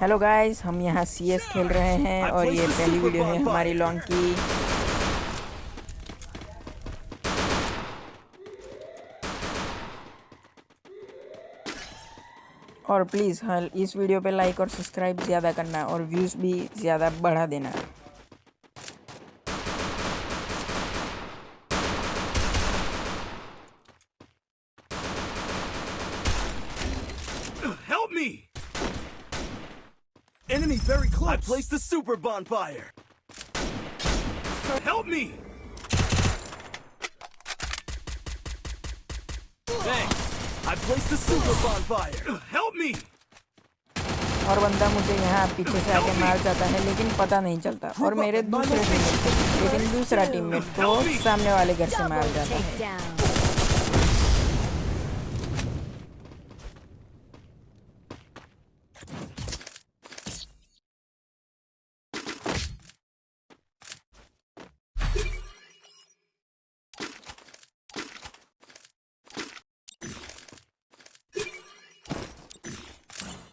Hello guys, हम यहाँ CS खेल रहे हैं और ये पहली वीडियो है हमारी लॉन्ग की। और प्लीज़ हाँ, इस वीडियो पे लाइक और सब्सक्राइब ज़्यादा करना और व्यूज़ भी ज़्यादा बढ़ा देना। Help me! Enemy very close. I placed the super bonfire. Help me! Thanks. I placed the super bonfire. Help me! और बंदा मुझे यहाँ पीछे से आके मार जाता है लेकिन पता नहीं चलता और मेरे दूसरे टीममेट को, लेकिन दूसरा टीममेट को सामने वाले घर से मार जाता है।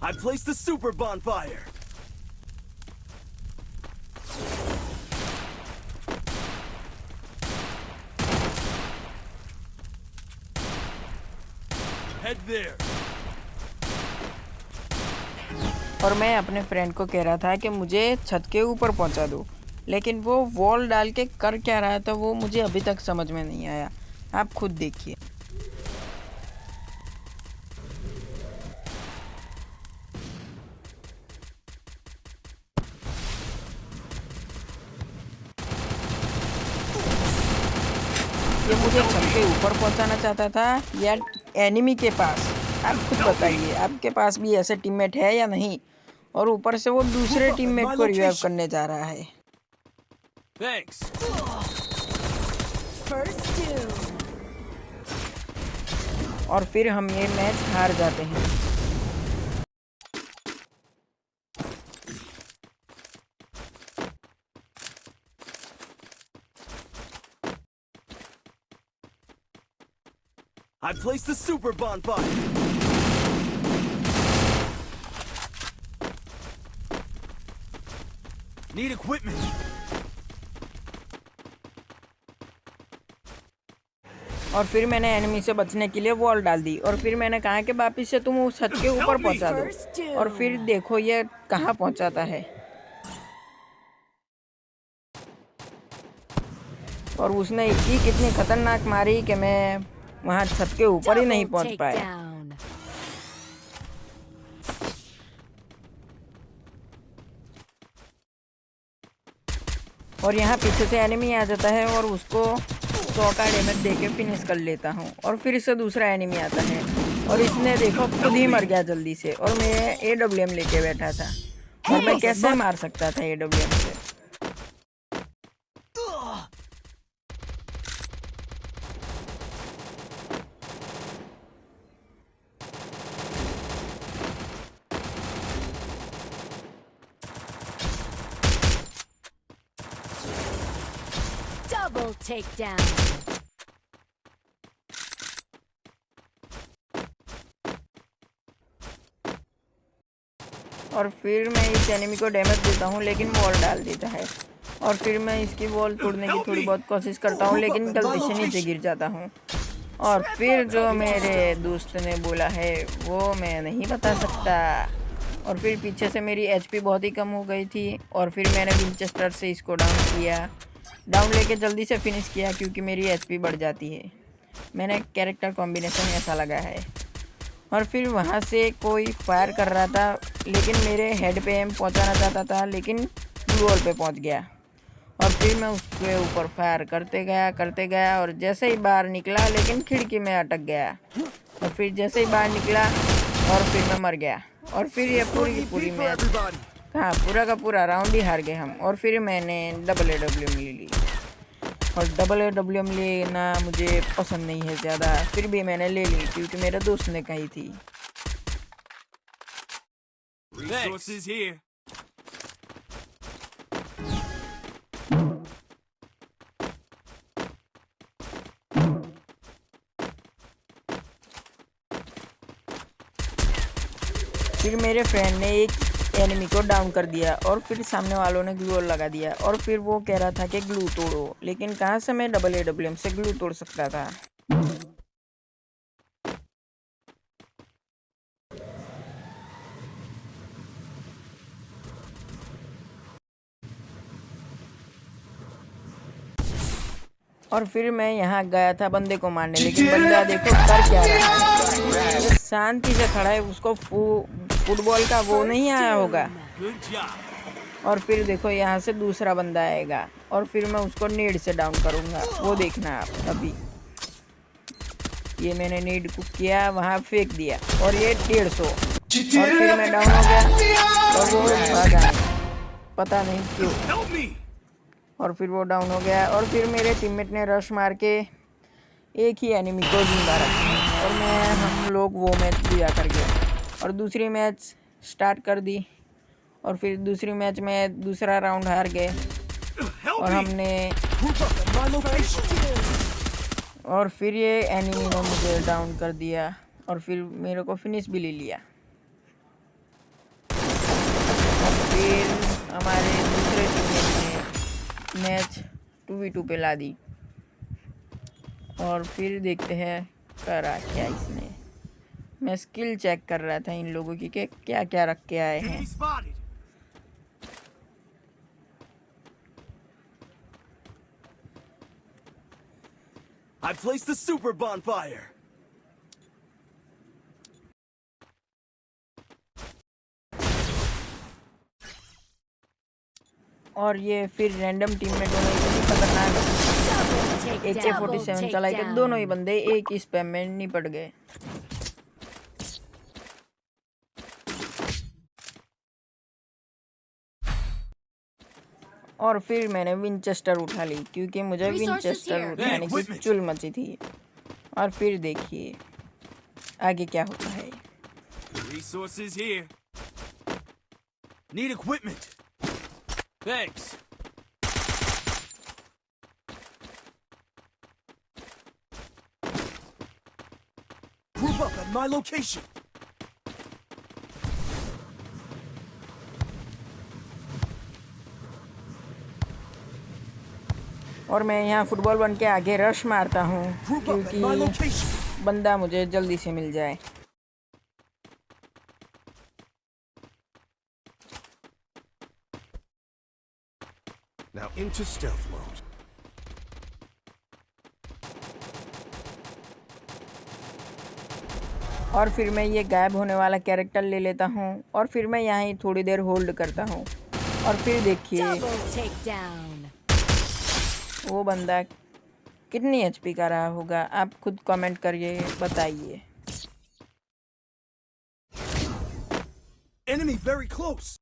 I placed the super bonfire. Head there. और मैं अपने फ्रेंड को कह रहा था कि मुझे छत के ऊपर पहुंचा दो, लेकिन वो वॉल डाल के कर क्या रहा था वो मुझे अभी तक समझ में नहीं आया। आप खुद देखिए। ये मुझे छत के ऊपर पहुंचाना चाहता था या एनिमी के पास। आप खुद बताइए, आपके पास भी ऐसे टीममेट है या नहीं। और ऊपर से वो दूसरे टीममेट को रिवाइव करने जा रहा है। Thanks. और फिर हम ये मैच हार जाते हैं। I placed the super bonfire. Need equipment. और फिर मैंने एनिमी से बचने के लिए वॉल डाल दी और फिर मैंने कहा कि वापिस से तुम उस छत के ऊपर पहुंचा दो। और फिर देखो ये कहाँ पहुंचाता है। और उसने इतनी कितनी खतरनाक मारी कि मैं वहां छत के ऊपर ही नहीं पहुंच पाया। और यहाँ पीछे से एनिमी आ जाता है और उसको 100 का डैमेज देके फिनिश कर लेता हूँ। और फिर इससे दूसरा एनिमी आता है और इसने देखो खुद ही मर गया जल्दी से। और मैं AWM लेके बैठा था और मैं कैसे मार सकता था AWM से। Double takedown. और फिर मैं इस एनिमी को डैमेज देता हूँ लेकिन वॉल डाल देता है। और फिर मैं इसकी वॉल तोड़ने की थोड़ी बहुत कोशिश करता हूँ लेकिन गलती से नीचे गिर जाता हूँ। और फिर जो मेरे दोस्त ने बोला है वो मैं नहीं बता सकता। और फिर पीछे से मेरी HP बहुत ही कम हो गई थी और फिर मैंने विंचेस्टर से इसको डाउन लेके जल्दी से फिनिश किया क्योंकि मेरी HP बढ़ जाती है। मैंने कैरेक्टर कॉम्बिनेशन ऐसा लगा है। और फिर वहाँ से कोई फायर कर रहा था लेकिन मेरे हेड पे एम पहुँचाना चाहता था लेकिन ब्लू वॉल पे पहुँच गया। और फिर मैं उसके ऊपर फायर करते गया और जैसे ही बाहर निकला लेकिन खिड़की में अटक गया। और फिर जैसे ही बाहर निकला और फिर मैं मर गया। और फिर ये पूरी की पूरी मैच, हाँ, पूरा का पूरा राउंड ही हार गए हम। और फिर मैंने AWM ले ली। और AWM लेना मुझे पसंद नहीं है ज़्यादा, फिर भी मैंने ले ली क्योंकि मेरे दोस्त ने कही थी। Resources here. फिर मेरे फ्रेंड ने एक एनिमी को डाउन कर दिया और फिर सामने वालों ने ग्लू लगा दिया और फिर वो कह रहा था कि ग्लू तोड़ो, लेकिन कहाँ से मैं डबल AWM से ग्लू तोड़ सकता था। और फिर मैं यहाँ गया था बंदे को मारने, लेकिन बंदा देखो कर क्या रहा है, ये शांति से खड़ा है, उसको फुटबॉल का वो नहीं आया होगा। Good job. और फिर देखो यहाँ से दूसरा बंदा आएगा और फिर मैं उसको नेड से डाउन करूँगा, वो देखना आप अभी। ये मैंने नेड को किया, वहाँ फेंक दिया और ये 150 और फिर मैं डाउन हो गया और वो भागा, पता नहीं क्यों। Help me. और फिर वो डाउन हो गया और फिर मेरे टीममेट ने रश मार के एक ही एनिमी को जिंदा रखा और हम लोग वो मैच दिया कर गए और दूसरी मैच स्टार्ट कर दी और फिर दूसरी मैच में दूसरा राउंड हार गए Help और me. हमने Group up at my location. और फिर ये एनिमी ने मुझे डाउन कर दिया और फिर मेरे को फिनिश भी ले लिया। और फिर हमारे दूसरे टीममेट ने मैच 2v2 पे ला दी और फिर देखते हैं करा क्या इसने। मैं स्किल चेक कर रहा था इन लोगों की कि क्या क्या रख के आए हैं। Enemy spotted. I placed the super bonfire. और ये फिर रैंडम टीममेटों ने इतनी खतरनाक AK-47 चलाई कि दोनों ही बंदे एक ही स्पैम में निपट गए। और फिर मैंने विंचेस्टर उठा ली क्योंकि मुझे विंचेस्टर उठाने की चुल मची थी। और फिर देखिए आगे क्या होता है। Resources here. Need equipment. Thanks. Group up at my location. और मैं यहाँ फुटबॉल बन के आगे रश मारता हूँ Group up at my क्योंकि location. बंदा मुझे जल्दी से मिल जाए। Now into stealth mode. और फिर मैं ये गायब होने वाला कैरेक्टर ले लेता हूँ और फिर मैं यहाँ ही थोड़ी देर होल्ड करता हूँ और फिर देखिए वो बंदा कितनी HP का रहा होगा, आप खुद कमेंट करिए बताइए। Enemy very close.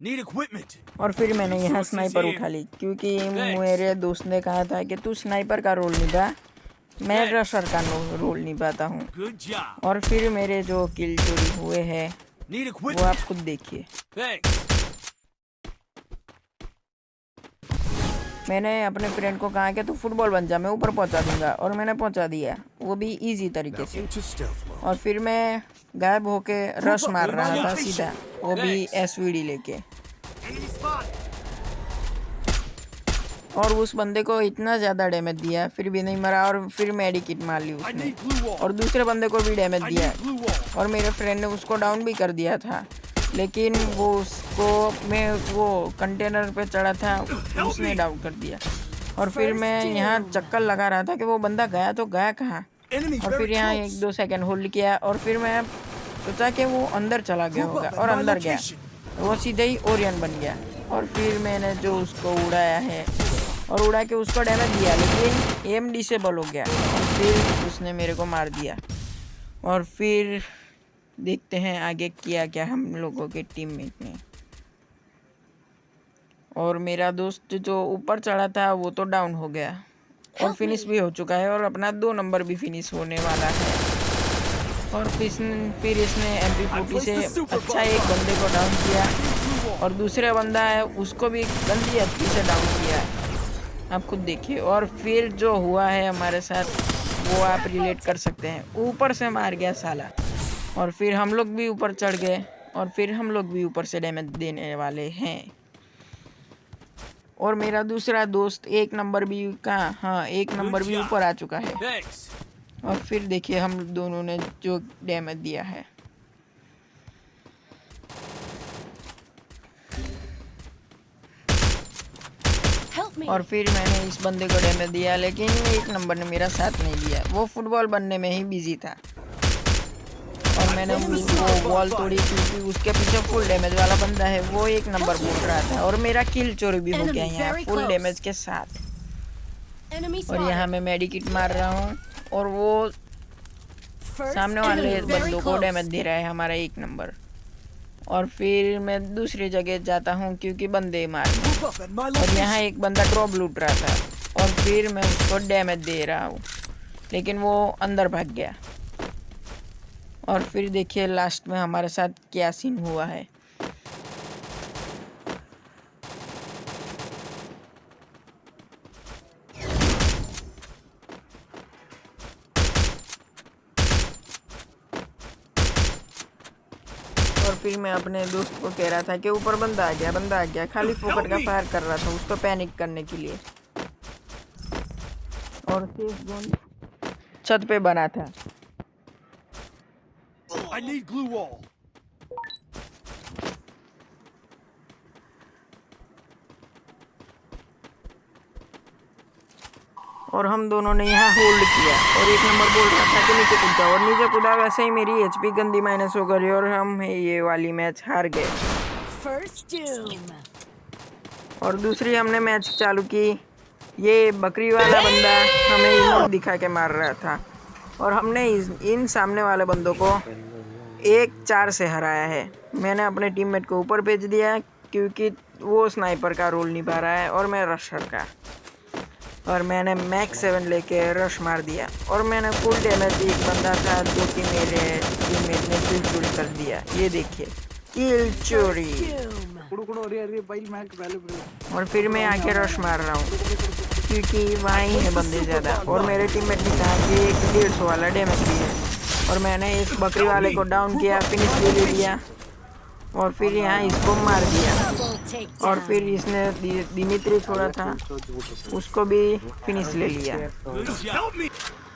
Need equipment. और फिर मैंने यहाँ स्नाइपर उठा ली क्योंकि मेरे दोस्त ने कहा था कि तू स्नाइपर का रोल निभा, मैं रशर का रोल निभाता हूँ। Good job. और फिर मेरे जो किल चोरी हुए हैं Need वो equipment. आप खुद देखिए। Thanks. मैंने अपने फ्रेंड को कहा कि तू फुटबॉल बन जा, मैं ऊपर पहुंचा दूंगा और मैंने पहुंचा दिया, वो भी इजी तरीके Now से। into stealth mode. और फिर मैं गायब होके रश मार रहा था सीधा, वो भी SVD लेके। Enemy spotted. और उस बंदे को इतना ज़्यादा डैमेज दिया फिर भी नहीं मरा और फिर मेडिकिट मार ली I उसने need blue wall. और दूसरे बंदे को भी डैमेज I दिया need blue wall. और मेरे फ्रेंड ने उसको डाउन भी कर दिया था, लेकिन वो उसको मैं वो कंटेनर पे चढ़ा था उसने डाउन कर दिया। और फिर मैं यहाँ चक्कर लगा रहा था कि वो बंदा गया तो गया कहाँ। Enemy और फिर very यहाँ close. 1-2 सेकंड होल्ड किया और फिर मैं सोचा कि वो अंदर चला गया Group होगा up और at my अंदर गया, location. वो सीधे ही ओरियन बन गया। और फिर मैंने जो उसको उड़ाया है और उड़ा के उसको डैमेज दिया, लेकिन एम डिसेबल हो गया और फिर उसने मेरे को मार दिया। और फिर देखते हैं आगे किया क्या हम लोगों के टीममेट ने। और मेरा दोस्त जो ऊपर चढ़ा था वो तो डाउन हो गया और फिनिश भी हो चुका है और अपना 2 नंबर भी फिनिश होने वाला है। और फिर इसने MP40 से अच्छा एक बंदे को डाउन किया और दूसरा बंदा है उसको भी गंदी HP से डाउन किया, आप खुद देखिए। और फिर जो हुआ है हमारे साथ वो आप रिलेट कर सकते हैं, ऊपर से मार गया साला। और फिर हम लोग भी ऊपर चढ़ गए और फिर हम लोग भी ऊपर से डैमेज देने वाले हैं। और मेरा दूसरा दोस्त 1 नंबर भी का, हाँ 1 नंबर भी ऊपर आ चुका है। Thanks. और फिर देखिए हम दोनों ने जो डैमेज दिया है। Help me. और फिर मैंने इस बंदे को डैमेज दिया, लेकिन 1 नंबर ने मेरा साथ नहीं दिया। वो फुटबॉल बनने में ही बिजी था और मैंने वो बॉल तोड़ी, क्योंकि उसके पीछे फुल डैमेज वाला बंदा है। वो 1 नंबर बोल रहा था और मेरा किल चोरी भी हो गया यहाँ फुल डैमेज के साथ। Enemy और यहाँ spotted. मैं मेडिकिट मार रहा हूँ और वो First सामने वाले enemy very बंदों को close. डैमेज दे रहा है हमारा 1 नंबर। और फिर मैं दूसरी जगह जाता हूँ क्योंकि बंदे मारने। Move up at my और यहाँ location. एक बंदा ड्रॉप लूट रहा था और फिर मैं उसको डैमेज दे रहा हूँ, लेकिन वो अंदर भाग गया। और फिर देखिए लास्ट में हमारे साथ क्या सीन हुआ है। और फिर मैं अपने दोस्त को कह रहा था कि ऊपर बंदा आ गया, खाली फोकट का फायर कर रहा था उसको पैनिक करने के लिए। और सेफ जोन छत पे बना था। I need glue wall. और हम दोनों ने यहाँ होल्ड किया और 1 नंबर बोल रहा था कि नीचे कूद जाओ, और नीचे कूदा। वैसे ही मेरी एचपी गंदी माइनस हो गई और हम ये वाली मैच हार गए। First doom. और दूसरी हमने मैच चालू की। ये बकरी वाला बंदा हमें इमोट दिखा के मार रहा था और हमने इन सामने वाले बंदों को 1-4 से हराया है। मैंने अपने टीममेट को ऊपर भेज दिया क्योंकि वो स्नाइपर का रोल निभा रहा है और मैं रशर का। और मैंने मैक्स 7 लेके रश मार दिया और मैंने फुल डैमेज। एक बंदा था जो कि मेरे टीममेट ने किल चोरी कर दिया। ये देखिए किल चोरी। Doom. और फिर मैं आके रश मार रहा हूँ क्योंकि वहीं है बंदे ज़्यादा। और मेरे टीममेट ने कहा कि एक 150 वाला डैमेज भी है और मैंने इस बकरी वाले को डाउन किया, फिनिश भी ले लिया और फिर यहाँ इसको मार दिया। Double और फिर takedown. इसने दिमित्री छोड़ा था, उसको भी फिनिश ले लिया। Help me.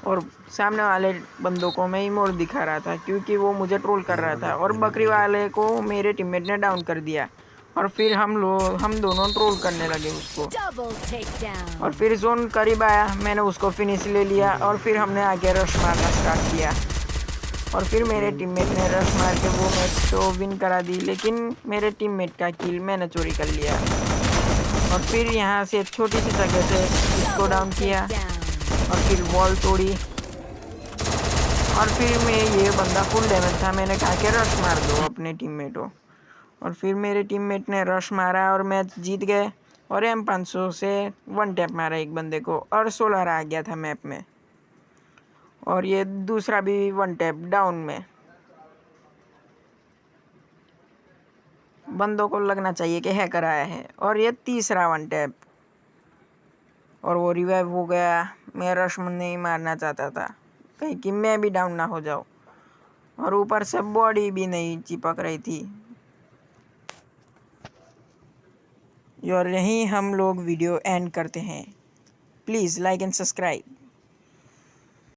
और सामने वाले बंदों को मैं इमोट दिखा रहा था क्योंकि वो मुझे ट्रोल कर रहा था और बकरी वाले को मेरे टीममेट ने डाउन कर दिया। और फिर हम दोनों ट्रोल करने लगे उसको। Double takedown. और फिर जोन करीब आया, मैंने उसको फिनिश ले लिया और फिर हमने आगे रश मारना स्टार्ट किया। और फिर मेरे टीममेट ने रश मार के वो मैच तो विन करा दी, लेकिन मेरे टीममेट का किल मैंने चोरी कर लिया। और फिर यहाँ से एक छोटी सी जगह से इसको डाउन किया और फिर वॉल तोड़ी। और फिर मैं ये बंदा फुल डैमेज था, मैंने कहा कि रश मार दो अपने टीममेटों। और फिर मेरे टीममेट ने रश मारा और मैच जीत गए। और M500 से 1 टैप मारा एक बंदे को और 16 आ गया था मैप में। और ये दूसरा भी 1 टैप डाउन में। बंदों को लगना चाहिए कि हैकर आया है। और ये तीसरा 1 टैप और वो रिवाइव हो गया। मैं रश नहीं मारना चाहता था कहीं कि मैं भी डाउन ना हो जाऊँ, और ऊपर से बॉडी भी नहीं चिपक रही थी। और यहीं हम लोग वीडियो एंड करते हैं। Please like and subscribe.